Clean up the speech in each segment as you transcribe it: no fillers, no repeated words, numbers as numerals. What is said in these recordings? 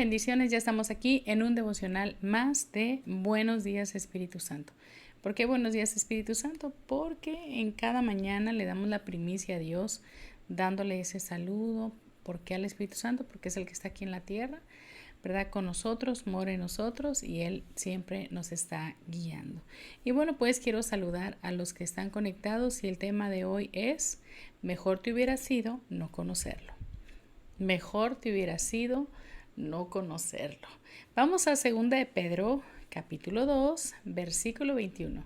bendiciones, ya estamos aquí en un devocional más de Buenos Días Espíritu Santo. ¿Por qué Buenos Días Espíritu Santo? Porque en cada mañana le damos la primicia a Dios, dándole ese saludo. ¿Por qué al Espíritu Santo? Porque es el que está aquí en la tierra, ¿verdad? Con nosotros, mora en nosotros y Él siempre nos está guiando. Y bueno, pues quiero saludar a los que están conectados y el tema de hoy es: mejor te hubiera sido no conocerlo. Mejor te hubiera sido no conocerlo. Vamos a 2 de Pedro, capítulo 2, versículo 21.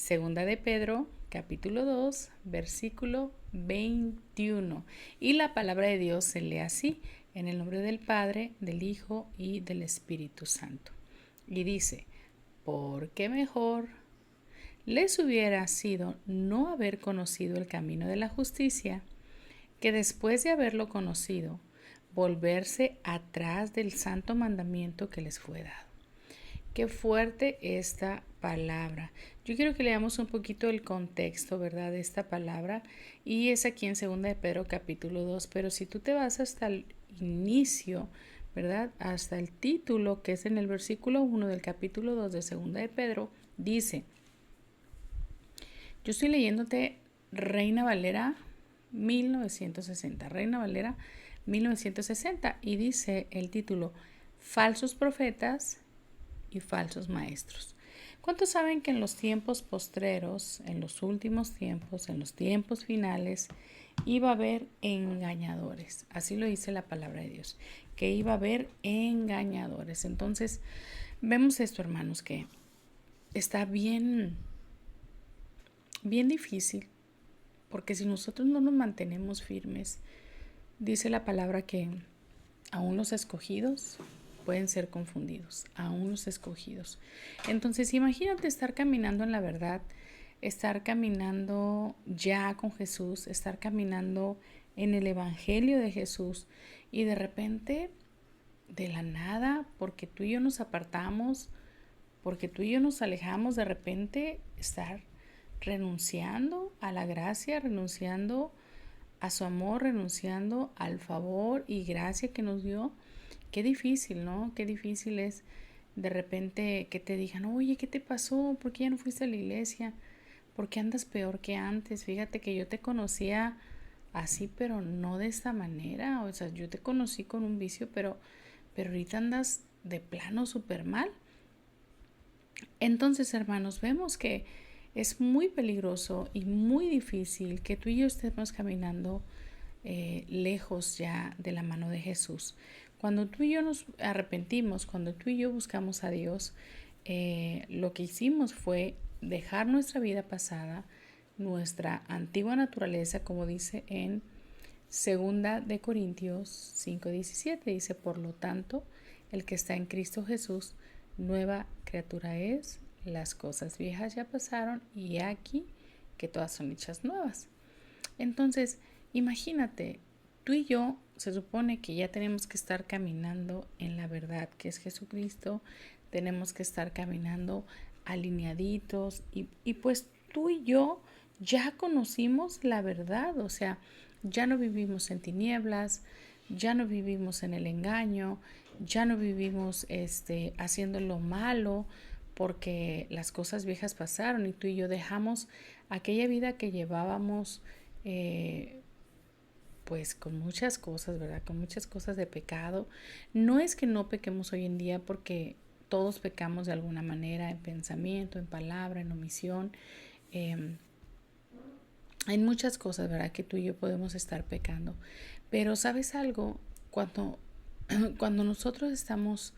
2 de Pedro, capítulo 2, versículo 21. Y la palabra de Dios se lee así, en el nombre del Padre, del Hijo y del Espíritu Santo. Y dice: porque mejor les hubiera sido no haber conocido el camino de la justicia, que después de haberlo conocido, volverse atrás del santo mandamiento que les fue dado. Qué fuerte esta palabra. Yo quiero que leamos un poquito el contexto, ¿verdad?, de esta palabra, y es aquí en 2 de Pedro capítulo 2, pero si tú te vas hasta el inicio, ¿verdad?, hasta el título, que es en el versículo 1 del capítulo 2 de 2 de Pedro, dice, yo estoy leyéndote Reina Valera 1960, Reina Valera 1960, y dice el título: falsos profetas y falsos maestros. ¿Cuántos saben que en los tiempos postreros, en los últimos tiempos, en los tiempos finales, iba a haber engañadores? Así lo dice la palabra de Dios, que iba a haber engañadores. Entonces, vemos esto, hermanos, que está bien difícil, porque si nosotros no nos mantenemos firmes, dice la palabra que aún los escogidos pueden ser confundidos, aún los escogidos. Entonces, imagínate estar caminando en la verdad, estar caminando ya con Jesús, estar caminando en el Evangelio de Jesús, y de repente, de la nada, porque tú y yo nos apartamos, porque tú y yo nos alejamos, de repente estar renunciando a la gracia, renunciando a su amor, renunciando al favor y gracia que nos dio. Qué difícil, ¿no? Qué difícil es de repente que te digan: oye, ¿qué te pasó? ¿Por qué ya no fuiste a la iglesia? ¿Por qué andas peor que antes? Fíjate que yo te conocía así, pero no de esta manera. O sea, yo te conocí con un vicio, pero ahorita andas de plano súper mal. Entonces, hermanos, vemos que es muy peligroso y muy difícil que tú y yo estemos caminando lejos ya de la mano de Jesús. Cuando tú y yo nos arrepentimos, cuando tú y yo buscamos a Dios, lo que hicimos fue dejar nuestra vida pasada, nuestra antigua naturaleza, como dice en 2 de Corintios 5:17, dice: por lo tanto, el que está en Cristo Jesús, nueva criatura es, las cosas viejas ya pasaron y aquí que todas son hechas nuevas. Entonces, imagínate, tú y yo se supone que ya tenemos que estar caminando en la verdad que es Jesucristo, tenemos que estar caminando alineaditos y pues tú y yo ya conocimos la verdad, o sea, ya no vivimos en tinieblas, ya no vivimos en el engaño, ya no vivimos haciendo lo malo, porque las cosas viejas pasaron y tú y yo dejamos aquella vida que llevábamos, pues con muchas cosas, ¿verdad? Con muchas cosas de pecado. No es que no pequemos hoy en día, porque todos pecamos de alguna manera, en pensamiento, en palabra, en omisión. Hay muchas cosas, ¿verdad?, que tú y yo podemos estar pecando. Pero ¿sabes algo? Cuando nosotros estamos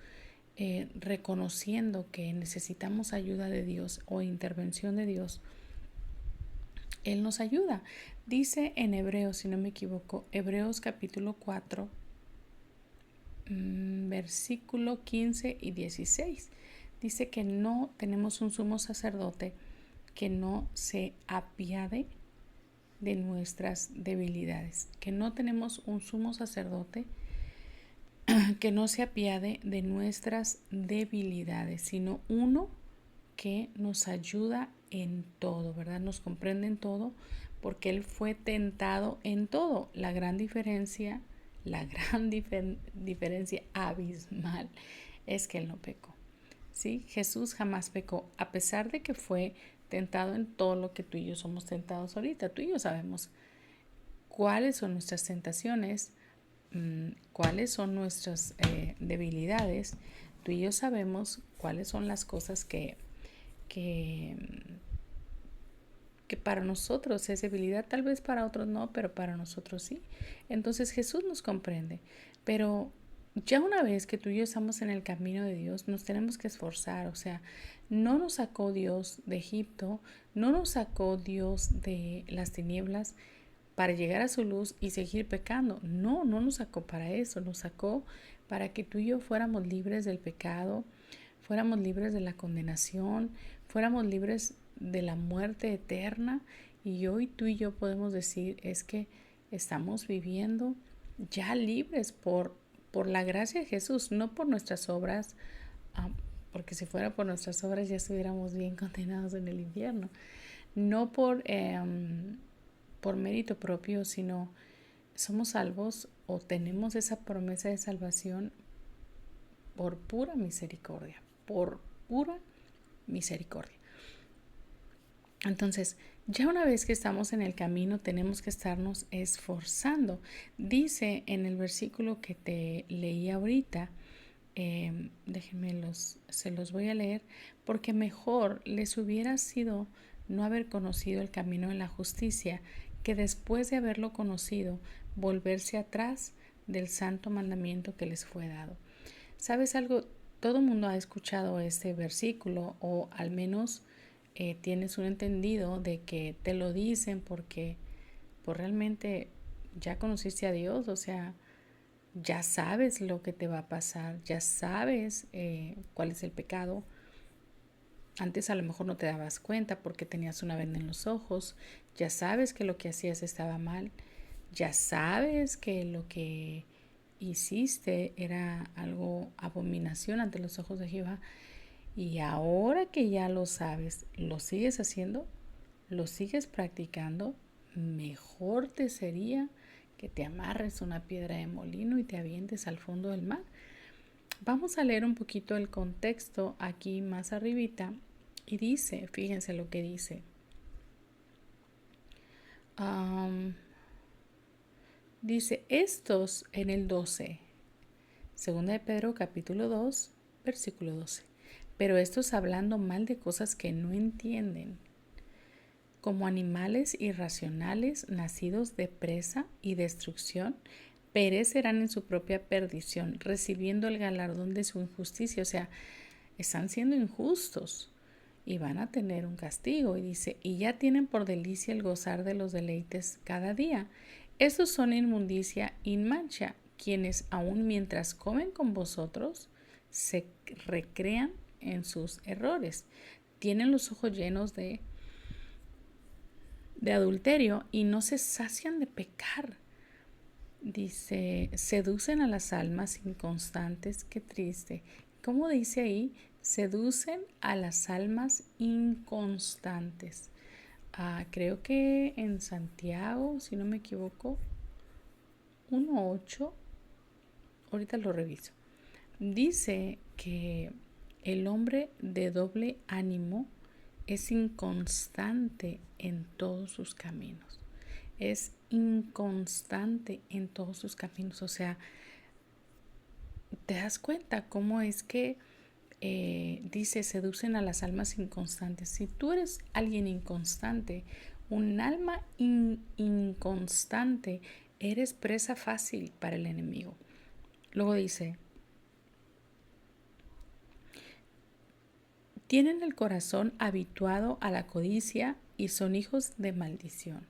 reconociendo que necesitamos ayuda de Dios o intervención de Dios, Él nos ayuda. Dice en Hebreos, si no me equivoco, Hebreos capítulo 4, versículo 15 y 16. Dice que no tenemos un sumo sacerdote que no se apiade de nuestras debilidades, que no tenemos un sumo sacerdote que no se apiade de nuestras debilidades, sino uno que nos ayuda en todo, ¿verdad? Nos comprende en todo, porque Él fue tentado en todo. La gran diferencia, la gran diferencia abismal es que Él no pecó. ¿Sí? Jesús jamás pecó, a pesar de que fue tentado en todo lo que tú y yo somos tentados ahorita. Tú y yo sabemos cuáles son nuestras tentaciones, cuáles son nuestras debilidades. Tú y yo sabemos cuáles son las cosas que, que para nosotros es debilidad, tal vez para otros no, pero para nosotros sí. Entonces Jesús nos comprende, pero ya una vez que tú y yo estamos en el camino de Dios, nos tenemos que esforzar. O sea, no nos sacó Dios de Egipto, no nos sacó Dios de las tinieblas para llegar a su luz y seguir pecando. No, no nos sacó para eso, nos sacó para que tú y yo fuéramos libres del pecado, fuéramos libres de la condenación, fuéramos libres de la muerte eterna. Y hoy tú y yo podemos decir es que estamos viviendo ya libres por la gracia de Jesús, no por nuestras obras, porque si fuera por nuestras obras ya estuviéramos bien condenados en el infierno. No por mérito propio, sino somos salvos o tenemos esa promesa de salvación por pura misericordia, por pura misericordia. Entonces, ya una vez que estamos en el camino, tenemos que estarnos esforzando. Dice en el versículo que te leí ahorita, se los voy a leer, porque mejor les hubiera sido no haber conocido el camino de la justicia, que después de haberlo conocido, volverse atrás del santo mandamiento que les fue dado. ¿Sabes algo? Todo el mundo ha escuchado este versículo, o al menos tienes un entendido de que te lo dicen porque pues realmente ya conociste a Dios. O sea, ya sabes lo que te va a pasar, ya sabes cuál es el pecado. Antes a lo mejor no te dabas cuenta porque tenías una venda en los ojos, ya sabes que lo que hacías estaba mal, ya sabes que lo que hiciste era algo abominación ante los ojos de Jehová. Y ahora que ya lo sabes, ¿lo sigues haciendo? ¿Lo sigues practicando? Mejor te sería que te amarres una piedra de molino y te avientes al fondo del mar. Vamos a leer un poquito el contexto aquí más arribita. Y dice, fíjense lo que dice. Dice, estos en el 12, segunda de Pedro capítulo 2, versículo 12. Pero estos hablando mal de cosas que no entienden, como animales irracionales nacidos de presa y destrucción, perecerán en su propia perdición, recibiendo el galardón de su injusticia. O sea, están siendo injustos y van a tener un castigo. Y dice, y ya tienen por delicia el gozar de los deleites cada día. Estos son inmundicia y mancha, quienes aun mientras comen con vosotros se recrean en sus errores. Tienen los ojos llenos de adulterio y no se sacian de pecar. Dice, seducen a las almas inconstantes. Qué triste. ¿Cómo dice ahí? Seducen a las almas inconstantes. Creo que en Santiago, si no me equivoco, 1:8, ahorita lo reviso, dice que el hombre de doble ánimo es inconstante en todos sus caminos. Es inconstante en todos sus caminos. O sea, ¿te das cuenta cómo es que dice, seducen a las almas inconstantes? Si tú eres alguien inconstante, un alma inconstante, eres presa fácil para el enemigo. Luego dice, tienen el corazón habituado a la codicia y son hijos de maldición.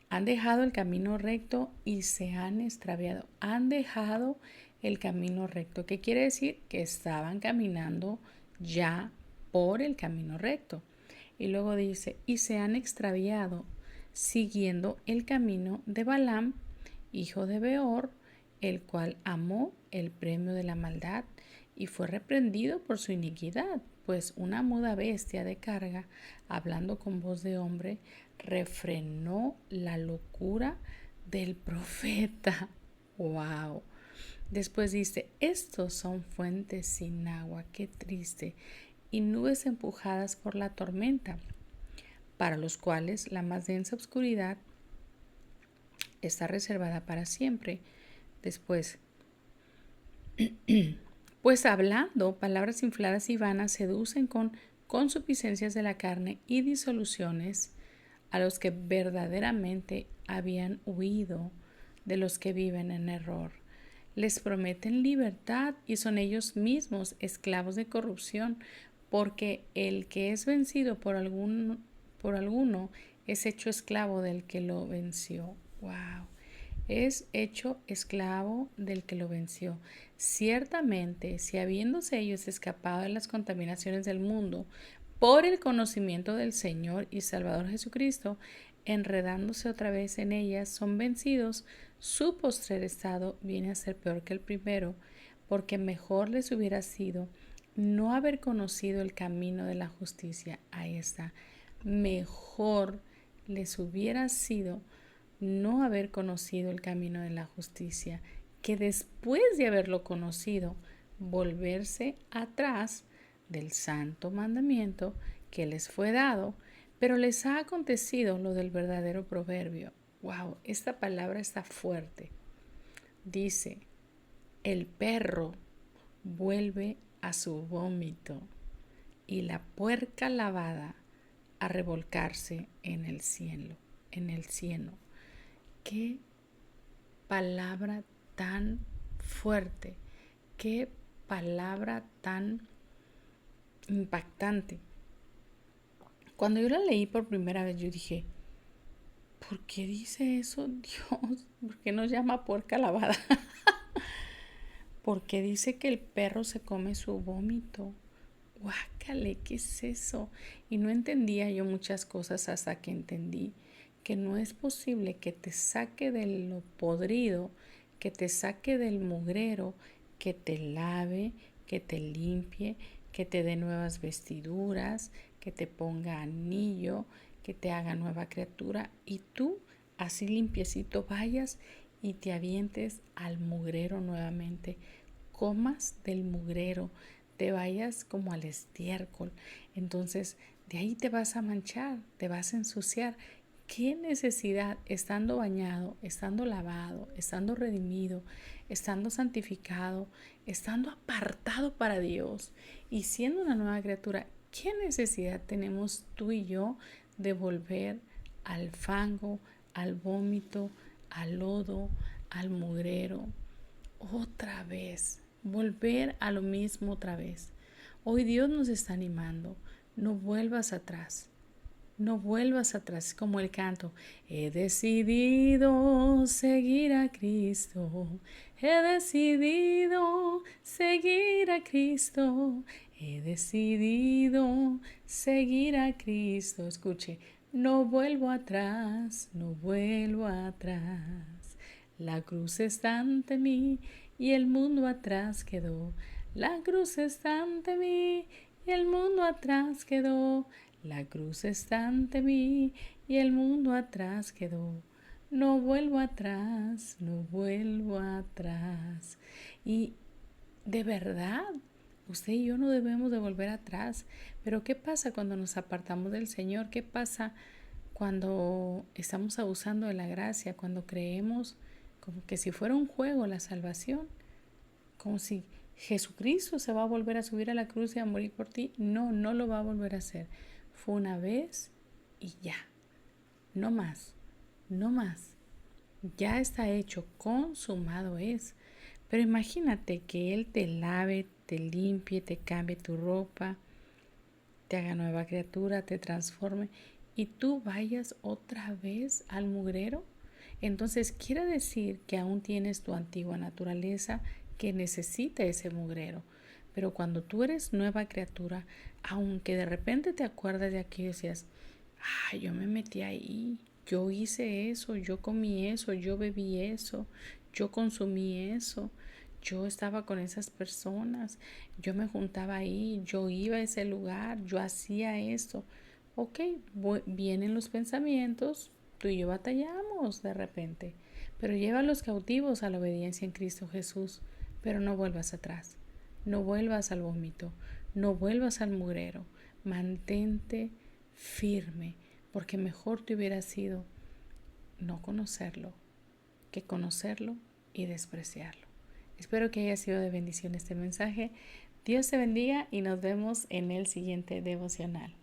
Han dejado el camino recto y se han extraviado. Han dejado el camino recto. ¿Qué quiere decir? Que estaban caminando ya por el camino recto. Y luego dice, y se han extraviado siguiendo el camino de Balaam, hijo de Beor, el cual amó el premio de la maldad y fue reprendido por su iniquidad, pues una muda bestia de carga, hablando con voz de hombre, refrenó la locura del profeta. ¡Wow! Después dice, estos son fuentes sin agua, qué triste, y nubes empujadas por la tormenta, para los cuales la más densa oscuridad está reservada para siempre. Después, pues hablando palabras infladas y vanas seducen con consuficiencias de la carne y disoluciones a los que verdaderamente habían huido de los que viven en error. Les prometen libertad y son ellos mismos esclavos de corrupción, porque el que es vencido por alguno es hecho esclavo del que lo venció. ¡Wow! Es hecho esclavo del que lo venció. Ciertamente, si habiéndose ellos escapado de las contaminaciones del mundo por el conocimiento del Señor y Salvador Jesucristo, enredándose otra vez en ellas, son vencidos, su postrer estado viene a ser peor que el primero, porque mejor les hubiera sido no haber conocido el camino de la justicia. Ahí está. Mejor les hubiera sido no haber conocido el camino de la justicia, que después de haberlo conocido, volverse atrás del santo mandamiento que les fue dado, pero les ha acontecido lo del verdadero proverbio. Wow, esta palabra está fuerte. Dice, el perro vuelve a su vómito y la puerca lavada a revolcarse en el cielo, Qué palabra tan fuerte, qué palabra tan impactante. Cuando yo la leí por primera vez, yo dije, ¿por qué dice eso Dios? ¿Por qué nos llama puerca lavada? ¿Por qué dice que el perro se come su vómito? Guácale, ¿qué es eso? Y no entendía yo muchas cosas hasta que entendí que no es posible que te saque de lo podrido, que te saque del mugrero, que te lave, que te limpie, que te dé nuevas vestiduras, que te ponga anillo, que te haga nueva criatura y tú así limpiecito vayas y te avientes al mugrero nuevamente, comas del mugrero, te vayas como al estiércol. Entonces, de ahí te vas a manchar, te vas a ensuciar. ¿Qué necesidad, estando bañado, estando lavado, estando redimido, estando santificado, estando apartado para Dios y siendo una nueva criatura, qué necesidad tenemos tú y yo de volver al fango, al vómito, al lodo, al mugrero? Otra vez, volver a lo mismo otra vez. Hoy Dios nos está animando, no vuelvas atrás. No vuelvas atrás, como el canto. He decidido seguir a Cristo. He decidido seguir a Cristo. He decidido seguir a Cristo. Escuche, no vuelvo atrás, no vuelvo atrás. La cruz está ante mí y el mundo atrás quedó. La cruz está ante mí y el mundo atrás quedó. La cruz está ante mí y el mundo atrás quedó. No vuelvo atrás, no vuelvo atrás. Y de verdad, usted y yo no debemos de volver atrás. Pero ¿qué pasa cuando nos apartamos del Señor? ¿Qué pasa cuando estamos abusando de la gracia? Cuando creemos como que si fuera un juego la salvación, como si Jesucristo se va a volver a subir a la cruz y a morir por ti. No, no lo va a volver a hacer. Fue una vez y ya. No más, no más. Ya está hecho, consumado es. Pero imagínate que Él te lave, te limpie, te cambie tu ropa, te haga nueva criatura, te transforme y tú vayas otra vez al mugrero. Entonces quiere decir que aún tienes tu antigua naturaleza que necesita ese mugrero. Pero cuando tú eres nueva criatura, aunque de repente te acuerdas de aquello y decías, yo me metí ahí, yo hice eso, yo comí eso, yo bebí eso, yo consumí eso, yo estaba con esas personas, yo me juntaba ahí, yo iba a ese lugar, yo hacía esto. Ok, vienen los pensamientos, tú y yo batallamos de repente, pero lleva a los cautivos a la obediencia en Cristo Jesús, pero no vuelvas atrás, no vuelvas al vómito, no vuelvas al mugrero, mantente firme, porque mejor te hubiera sido no conocerlo que conocerlo y despreciarlo. Espero que haya sido de bendición este mensaje. Dios te bendiga y nos vemos en el siguiente devocional.